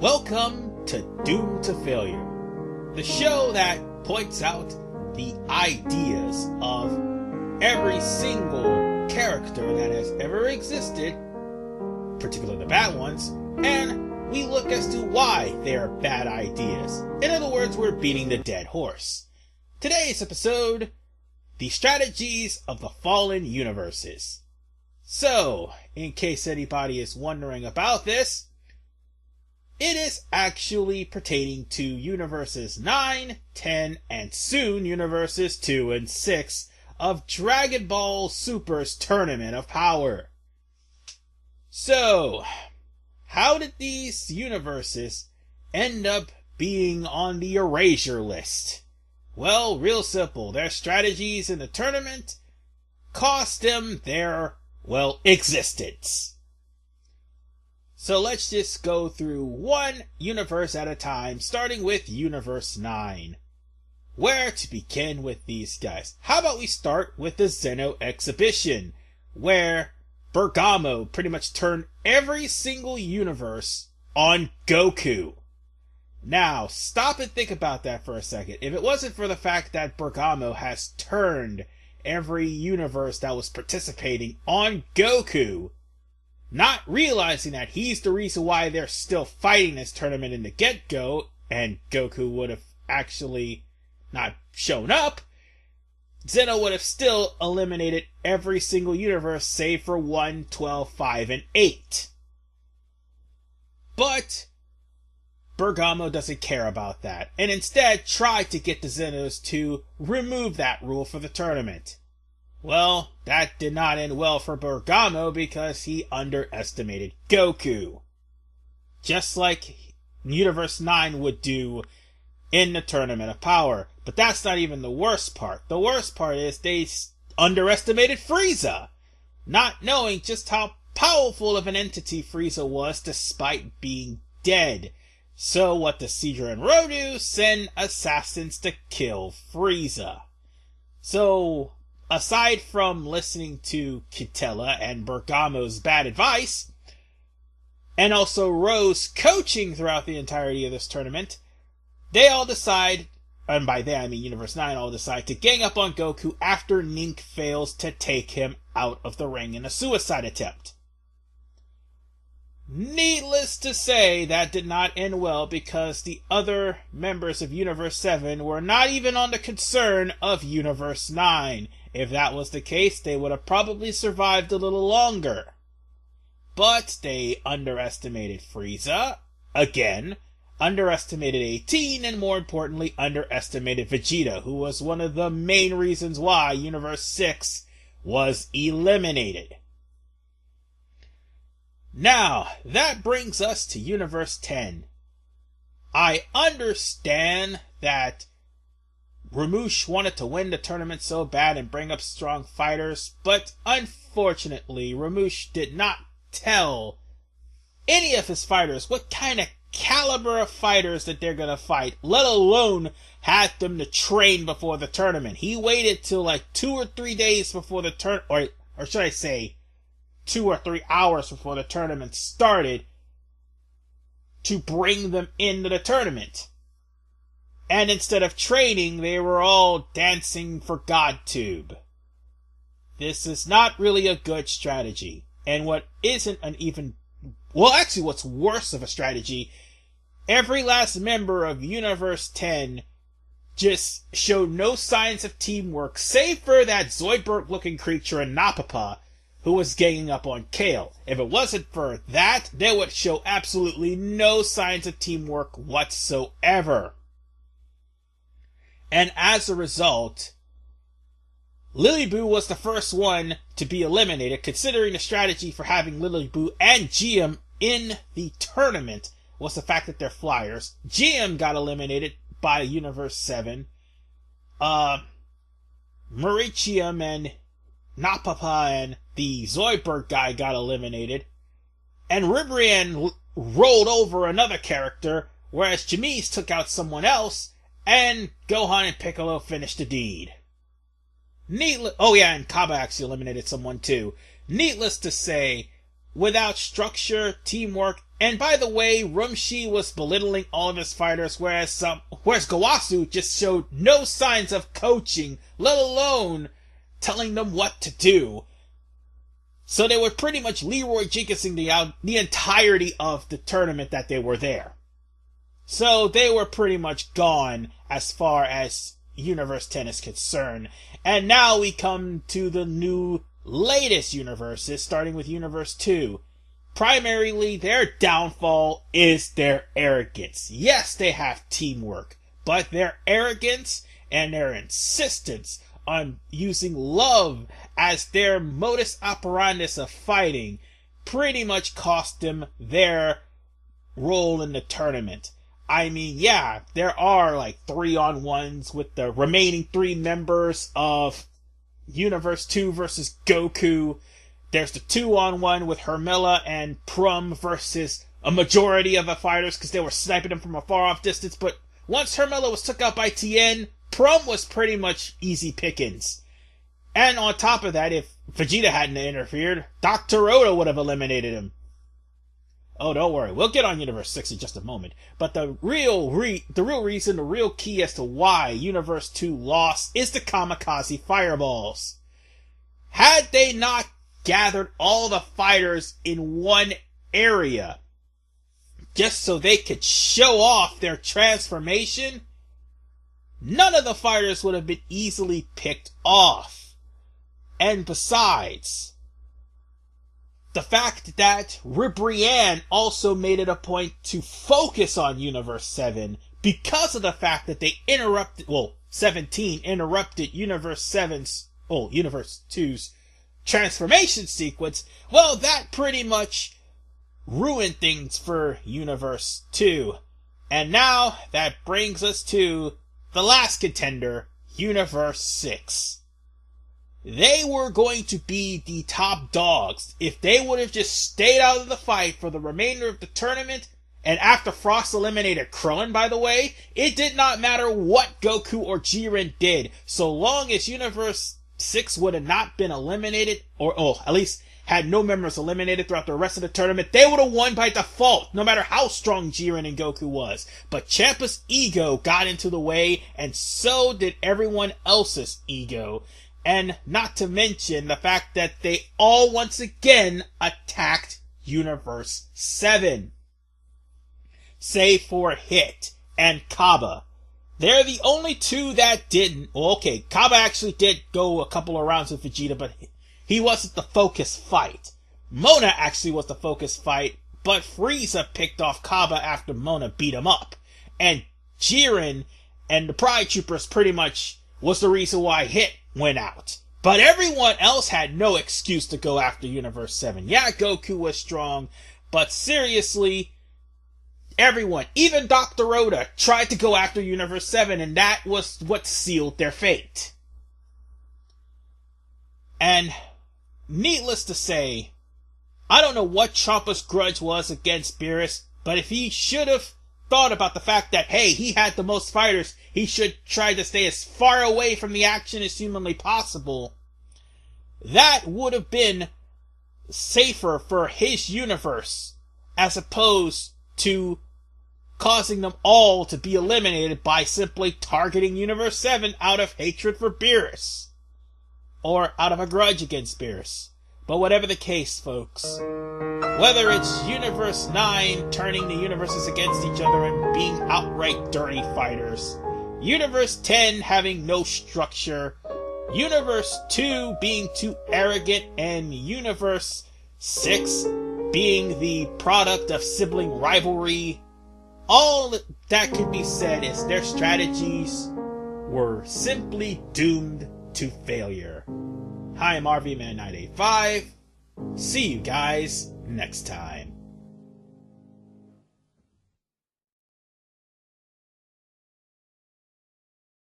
Welcome to Doomed to Failure, the show that points out the ideas of every single character that has ever existed, particularly the bad ones, and we look as to why they are bad ideas. In other words, we're beating the dead horse. Today's episode, the strategies of the fallen universes. So, in case anybody is wondering about this, it is actually pertaining to Universes 9, 10, and soon Universes 2 and 6 of Dragon Ball Super's Tournament of Power. So, how did these universes end up being on the erasure list? Well, real simple. Their strategies in the tournament cost them their, existence. So let's just go through one universe at a time, starting with Universe 9. Where to begin with these guys? How about we start with the Zeno exhibition, where Bergamo pretty much turned every single universe on Goku. Now, stop and think about that for a second. If it wasn't for the fact that Bergamo has turned every universe that was participating on Goku, not realizing that he's the reason why they're still fighting this tournament in the get-go, and Goku would have actually not shown up, Zeno would have still eliminated every single universe save for 1, 12, 5, and 8. But Bergamo doesn't care about that, and instead tried to get the Zenos to remove that rule for the tournament. Well, that did not end well for Bergamo because he underestimated Goku. Just like Universe 9 would do in the Tournament of Power. But that's not even the worst part. The worst part is they underestimated Frieza, not knowing just how powerful of an entity Frieza was despite being dead. So what does Caesar and Rodu? Send assassins to kill Frieza. So, aside from listening to Kitella and Bergamo's bad advice, and also Rose coaching throughout the entirety of this tournament, they all decide, and by they I mean Universe 9 all decide, to gang up on Goku after Nink fails to take him out of the ring in a suicide attempt. Needless to say, that did not end well because the other members of Universe 7 were not even on the concern of Universe 9. If that was the case, they would have probably survived a little longer. But they underestimated Frieza, again, underestimated 18, and more importantly, underestimated Vegeta, who was one of the main reasons why Universe 6 was eliminated. Now, that brings us to Universe 10. I understand that Ramush wanted to win the tournament so bad and bring up strong fighters, but unfortunately, Ramush did not tell any of his fighters what kind of caliber of fighters that they're gonna fight, let alone had them to train before the tournament. He waited till like 2 or 3 days before the tournament, or should I say, 2 or 3 hours before the tournament started to bring them into the tournament. And instead of training, they were all dancing for GodTube. This is not really a good strategy. And what isn't an even... Well, actually, what's worse of a strategy, every last member of Universe 10 just showed no signs of teamwork, save for that Zoidberg-looking creature in Napapa, who was ganging up on Kale. If it wasn't for that, they would show absolutely no signs of teamwork whatsoever. And as a result, Lily Boo was the first one to be eliminated, considering the strategy for having Lily Boo and GM in the tournament was the fact that they're flyers. GM got eliminated by Universe 7. Mauritium and Napapa and the Zoidberg guy got eliminated. And Ribrian rolled over another character, whereas Jamise took out someone else, and Gohan and Piccolo finished the deed. And Kaba actually eliminated someone too. Needless to say, without structure, teamwork, And by the way, Rumshi was belittling all of his fighters, whereas Gowasu just showed no signs of coaching, let alone telling them what to do. So they were pretty much Leroy Jenkinsing the entirety of the tournament that they were there. So they were pretty much gone as far as Universe 10 is concerned. And now we come to the new latest universes, starting with Universe 2. Primarily, their downfall is their arrogance. Yes, they have teamwork, but their arrogance and their insistence on using love as their modus operandi of fighting pretty much cost them their role in the tournament. I mean, yeah, there are like 3-on-1s with the remaining 3 members of Universe 2 versus Goku. There's the 2-on-1 with Hermela and Prum versus a majority of the fighters because they were sniping them from a far off distance. But once Hermela was took out by Tien, Prum was pretty much easy pickings. And on top of that, if Vegeta hadn't interfered, Dr. Oda would have eliminated him. Oh, don't worry. We'll get on Universe 6 in just a moment. But the real reason, the real key as to why Universe 2 lost is the Kamikaze Fireballs. Had they not gathered all the fighters in one area just so they could show off their transformation, none of the fighters would have been easily picked off. And besides, the fact that Ribrianne also made it a point to focus on Universe 7 because of the fact that they 17 interrupted Universe 2's transformation sequence, well, that pretty much ruined things for Universe 2. And now that brings us to the last contender, Universe 6. They were going to be the top dogs if they would have just stayed out of the fight for the remainder of the tournament. And after Frost eliminated Krillin, by the way, it did not matter what Goku or Jiren did, so long as Universe 6 would have not been eliminated, or at least had no members eliminated throughout the rest of the tournament, they would have won by default, no matter how strong Jiren and Goku was. But Ciampa's ego got into the way, and so did everyone else's ego. And not to mention the fact that they all once again attacked Universe 7. Save for Hit and Kaba. They're the only two that didn't. Well, okay, Kaba actually did go a couple of rounds with Vegeta, but he wasn't the focus fight. Mona actually was the focus fight, but Frieza picked off Kaba after Mona beat him up. And Jiren and the Pride Troopers pretty much was the reason why Hit went out. But everyone else had no excuse to go after Universe 7. Yeah, Goku was strong, but seriously, everyone, even Dr. Oda, tried to go after Universe 7, and that was what sealed their fate. And, needless to say, I don't know what Champa's grudge was against Beerus, but if he should have thought about the fact that, hey, he had the most fighters, he should try to stay as far away from the action as humanly possible. That would have been safer for his universe, as opposed to causing them all to be eliminated by simply targeting Universe 7 out of hatred for Beerus. Or out of a grudge against Beerus. But whatever the case, folks, whether it's Universe 9 turning the universes against each other and being outright dirty fighters, Universe 10 having no structure, Universe 2 being too arrogant, and Universe 6 being the product of sibling rivalry, all that can be said is their strategies were simply doomed to failure. Hi, I'm RVMan985. See you guys next time.